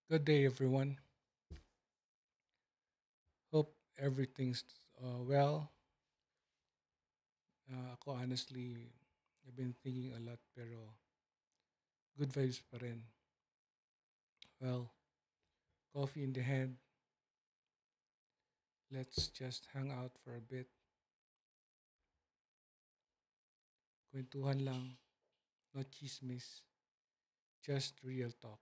Good day, everyone. Hope everything's well. Ako honestly, I've been thinking a lot pero good vibes pa rin. Well, coffee in the hand. Let's just hang out for a bit. Kwentuhan lang, no chismis, just real talk.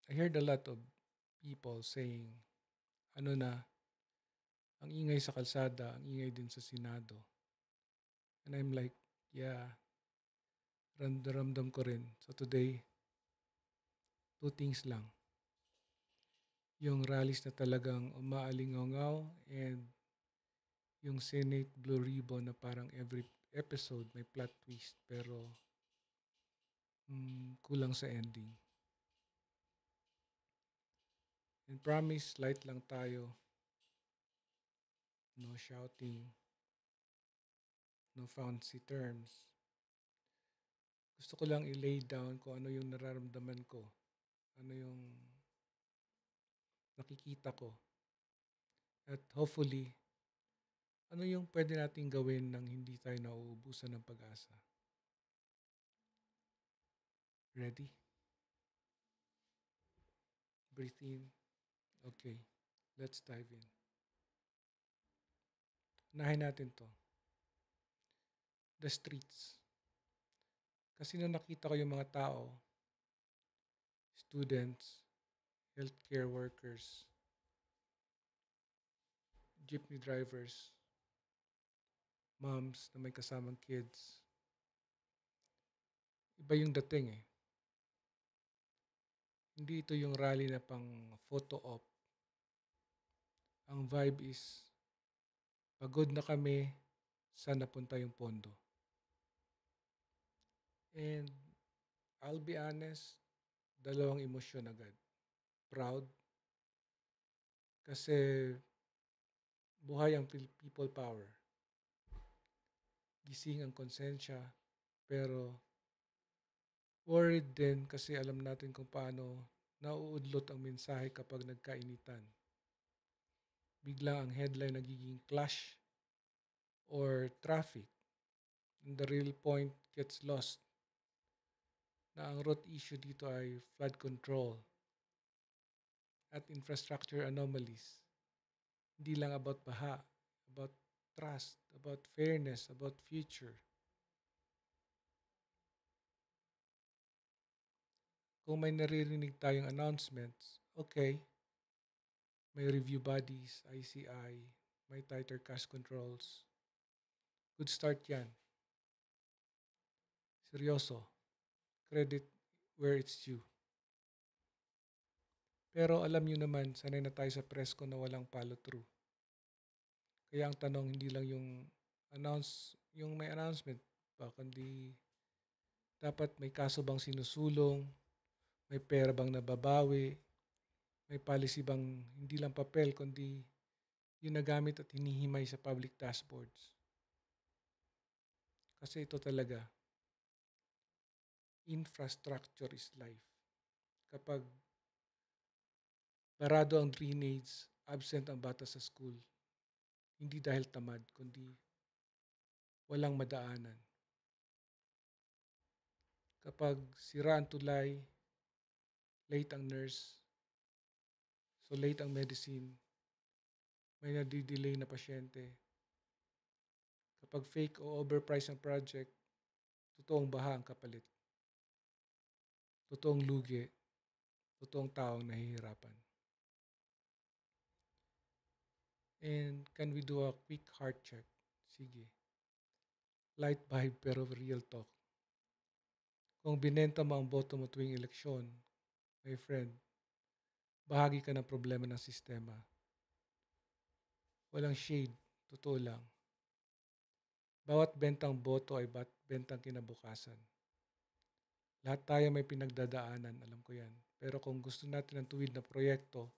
I heard a lot of people saying, ano na, ang ingay sa kalsada, ang ingay din sa Senado. And I'm like, yeah, ramdam ko rin. So today, two things lang. Yung rallies na talagang umaalingaw and yung Senate Blue Ribbon na parang every episode may plot twist pero kulang sa ending. And promise, light lang tayo. No shouting, no fancy terms. Gusto ko lang i-lay down kung ano yung nararamdaman ko. Ano yung nakikita ko. At hopefully, ano yung pwede nating gawin nang hindi tayo nauubusan ng pag-asa. Ready? Breathe in. Okay, let's dive in. Unahin natin to. The streets. Kasi nung nakita ko yung mga tao, students, healthcare workers, jeepney drivers, moms na may kasamang kids, iba yung dating eh. Hindi ito yung rally na pang photo op. Ang vibe is, pagod na kami, saan napunta yung pondo. And I'll be honest, dalawang emosyon agad. Proud, kasi buhay ang people power. Gising ang konsensya, pero worried din kasi alam natin kung paano nauudlot ang mensahe kapag nagkainitan. Bigla ang headline nagiging clash or traffic. And the real point gets lost na ang root issue dito ay flood control at infrastructure anomalies. Hindi lang about baha, about trust, about fairness, about future. Kung may naririnig tayong announcements, okay, may review bodies, ICI, may tighter cash controls. Good start yan. Seryoso. Credit where it's due. Pero alam nyo naman, sanay na tayo sa presko na walang follow through. Kaya ang tanong hindi lang yung may announcement pa, kundi dapat may kaso bang sinusulong, may pera bang nababawi, may policy bang hindi lang papel, kundi yung nagamit at hinihimay sa public dashboards. Kasi ito talaga, infrastructure is life. Kapag barado ang drainage, absent ang bata sa school, hindi dahil tamad, kundi walang madaanan. Kapag sira ang tulay, late ang nurse, so late ang medicine, may nadidelay na pasyente. Kapag fake o overpriced ang project, totoong baha ang kapalit. Totoong lugi, totoong taong nahihirapan. And can we do a quick heart check? Sige. Light vibe pero real talk. Kung binenta mo ang boto mo tuwing eleksyon, my friend, bahagi ka ng problema ng sistema. Walang shade, totoo lang. Bawat bentang boto ay bentang kinabukasan. Lahat tayo may pinagdadaanan, alam ko yan. Pero kung gusto natin ng tuwid na proyekto,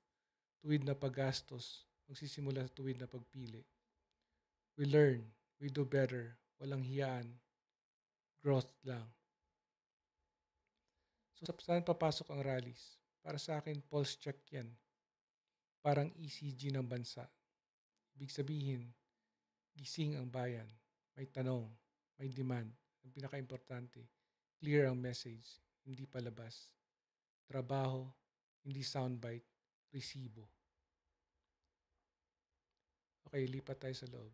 tuwid na paggastos, magsisimula sa tuwid na pagpili. We learn, we do better, walang hiyaan, growth lang. So saan papasok ang rallies? Para sa akin, pulse check yan. Parang ECG ng bansa. Ibig sabihin, gising ang bayan. May tanong, may demand. Ang pinaka-importante, clear ang message, hindi palabas. Trabaho, hindi soundbite, resibo. Okay, lipat tayo sa loob.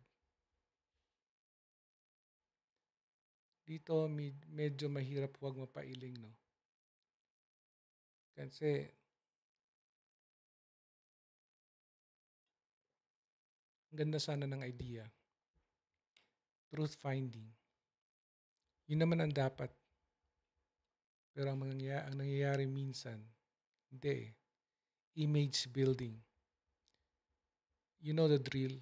Dito, medyo mahirap huwag mapailing, no? Kasi, ang ganda sana ng idea. Truth finding. Yun naman ang dapat. Pero ang nangyayari minsan, hindi eh. Image building. You know the drill.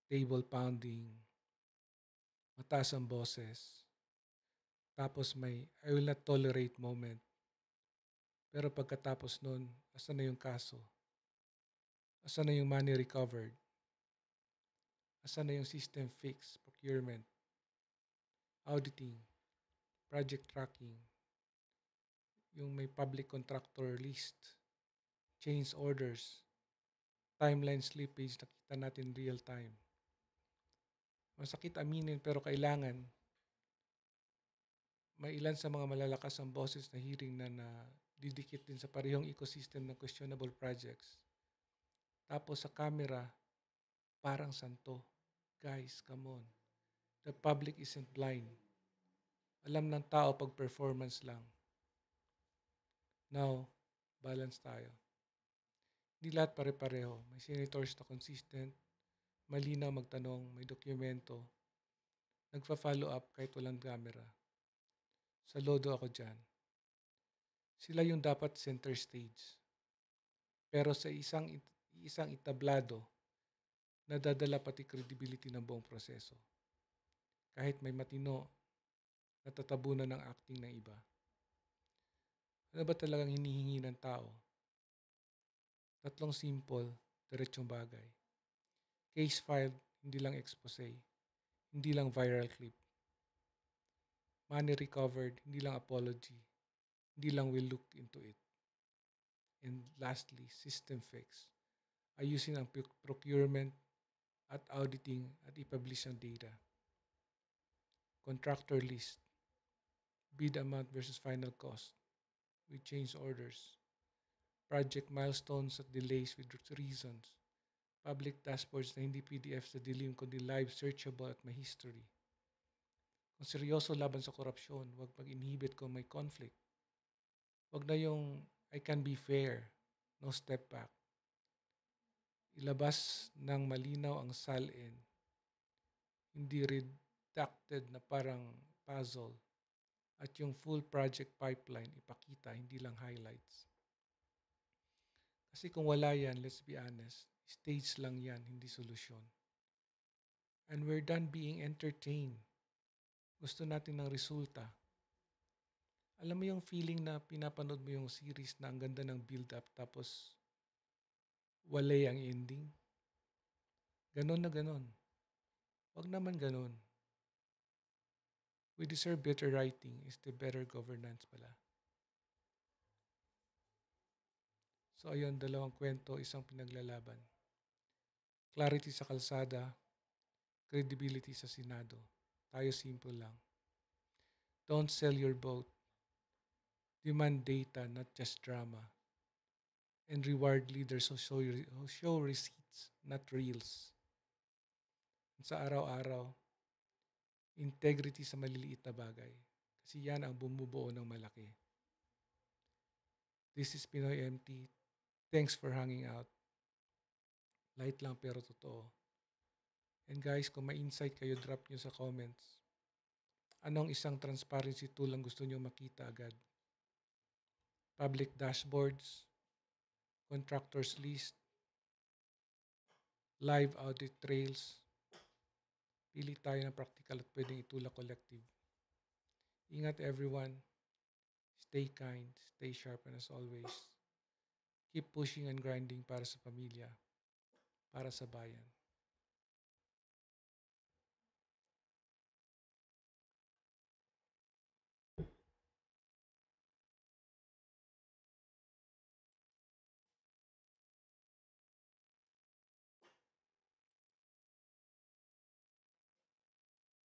Table pounding. Mataas ang boses. Tapos may I will not tolerate moment. Pero pagkatapos nun, asan na yung kaso? Asan na yung money recovered? Asan na yung system fix, procurement, auditing, project tracking, yung may public contractor list, change orders, timeline slippage, nakita natin real time. Masakit aminin pero kailangan may ilan sa mga malalakas ang boses na hearing na didikit din sa parehong ecosystem ng questionable projects. Tapos sa camera, parang santo. Guys, come on. The public isn't blind. Alam ng tao pag performance lang. Now, balance tayo. Hindi lahat pare-pareho. May senators na consistent, malinaw magtanong, may dokumento, nagpa-follow up kahit walang camera. Sa lodo ako dyan. Sila yung dapat center stage. Pero sa isang itablado, nadadala pati credibility ng buong proseso. Kahit may matino, natatabunan ng acting ng iba. Ano ba talagang hinihingi ng tao? Tatlong simple, diretsong bagay. Case filed, hindi lang expose, hindi lang viral clip. Money recovered, hindi lang apology, hindi lang we looked into it. And lastly, system fix. Ayusin ang procurement at auditing at ipublish ang data. Contractor list. Bid amount versus final cost. We change orders. Project milestones at delays with reasons. Public dashboards na hindi PDF sa dilim kundi live searchable at may history. Kung seryoso laban sa korupsyon, huwag mag-inhibit kung may conflict. Huwag na yung I can be fair, no step back. Ilabas ng malinaw ang salin, hindi redacted na parang puzzle, at yung full project pipeline ipakita, hindi lang highlights. Kasi kung wala yan, let's be honest, stage lang yan, hindi solusyon. And we're done being entertained. Gusto natin ng resulta. Alam mo yung feeling na pinapanood mo yung series na ang ganda ng build-up tapos walay ang ending? Ganon na ganon. Wag naman ganon. We deserve better writing is the better governance pala. So ayun, dalawang kwento, isang pinaglalaban. Clarity sa kalsada, credibility sa Senado. Tayo simple lang. Don't sell your vote. Demand data, not just drama. And reward leaders who show receipts, not reels. Sa araw-araw, integrity sa maliliit na bagay. Kasi yan ang bumubuo ng malaki. This is Pinoy MT. Thanks for hanging out. Light lang pero totoo. And guys, kung may insight kayo, drop nyo sa comments. Anong isang transparency tool ang gusto nyo makita agad? Public dashboards, contractors list, live audit trails. Pili tayo ng practical at pwedeng itulak collective. Ingat everyone. Stay kind, stay sharp, and as always, keep pushing and grinding para sa pamilya, para sa bayan.